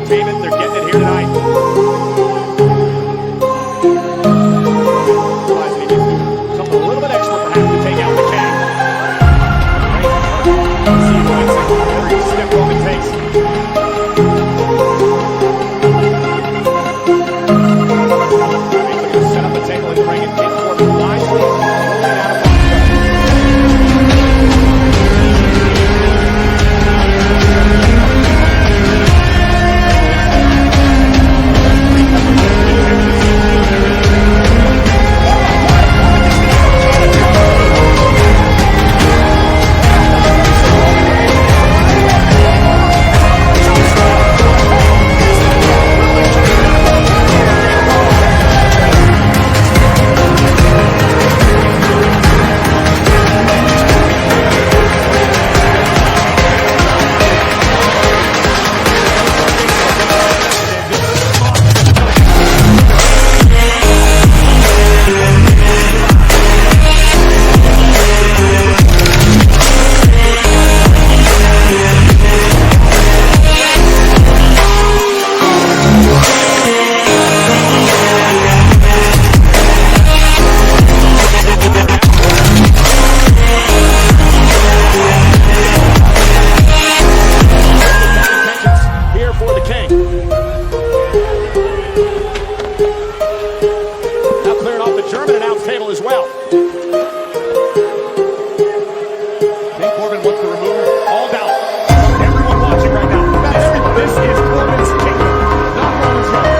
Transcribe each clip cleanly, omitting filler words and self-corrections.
entertainment. They're getting it here tonight. Something a little bit extra perhaps to take out the King. See every step Roman takes. Set up a table and bring it King Corbin wisely. As well. King Corbin wants to remove all doubt from everyone watching right now. This is Corbin's kingdom, not Roman's realm.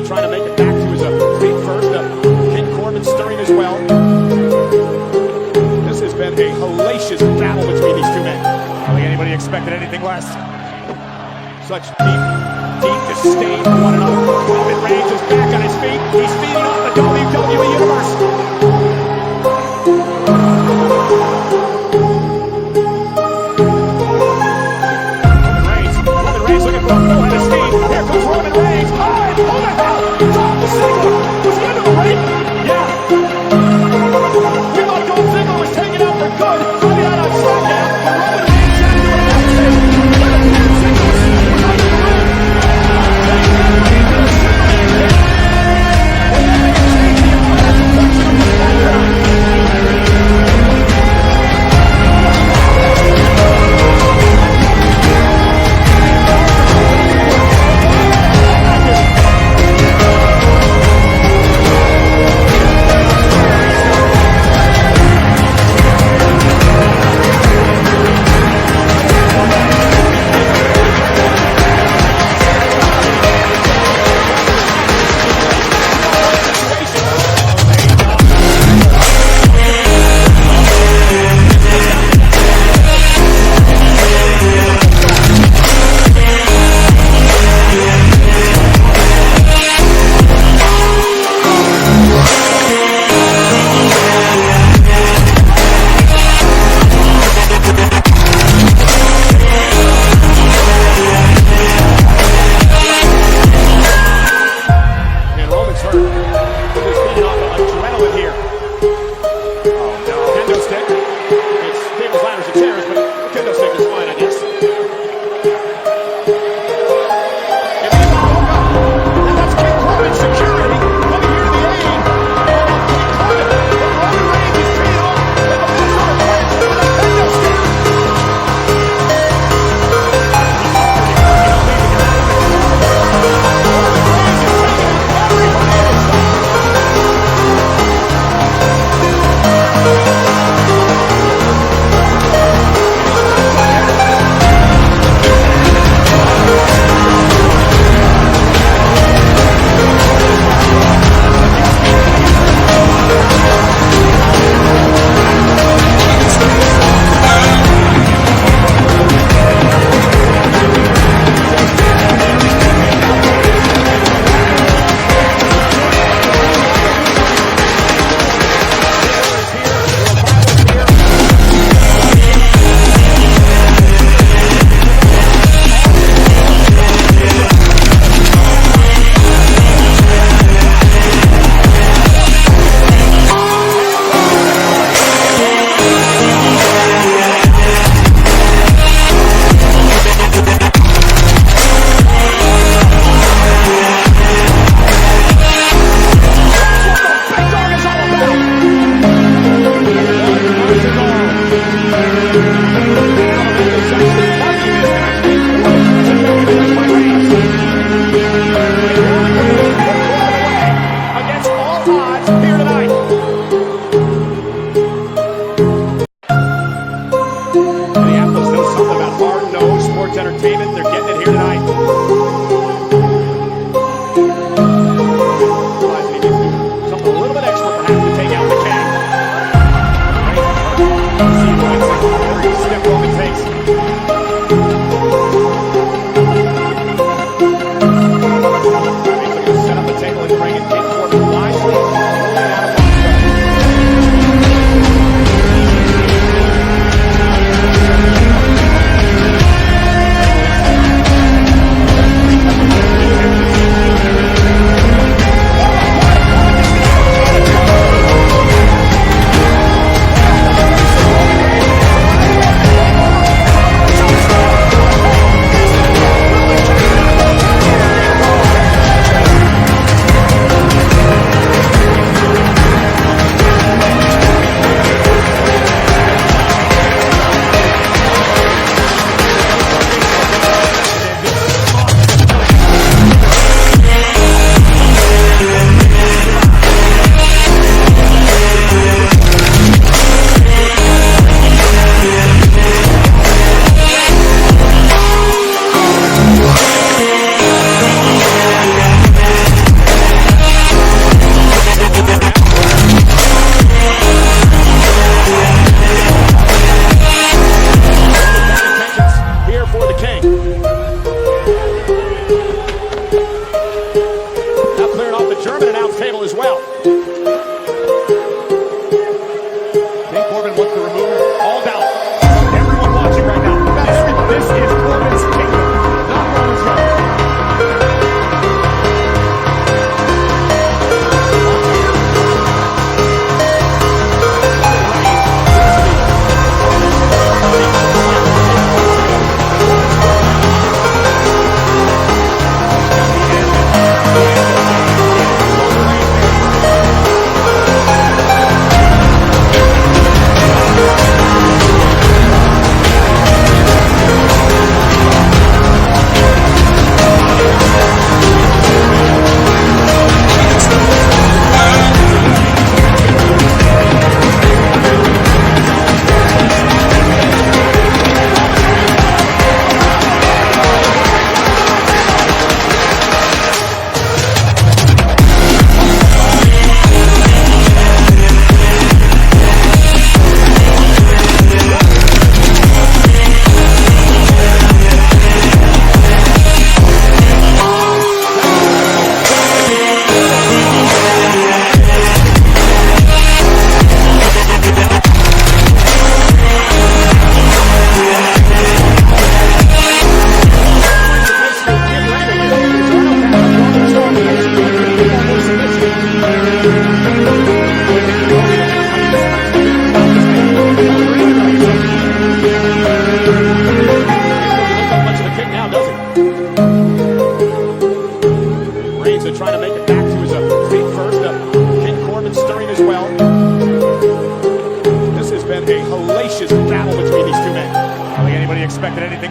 Trying to make it back to his feet first. King Corbin stirring as well. This has been a hellacious battle between these two men. I don't think anybody expected anything less. Such deep disdain for one another. Roman Reigns is back on his feet. He's feeding off the WWE Universe. Roman Reigns looking for a full head of steam. Here comes Roman Reigns. Oh the hell! Was he under the ring? Yeah. We thought Dolph Ziggler was taken out for good. Coming out on SmackDown. Roman Reigns trying to do an accent. Ziggler was under the ring. He's feeding off of adrenaline here. Oh no. Kendo stick. It's tables, ladders, and chairs, but kendo stick is fine, I guess. And that's King Corbin security coming here to the aid. And King Corbin, but Roman Reigns is feeding off with the Minnesota Twins with a kendo stick.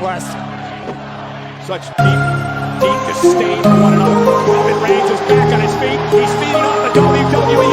West. Such deep disdain for one another. Roman Reigns is back on his feet. He's feeding off the WWE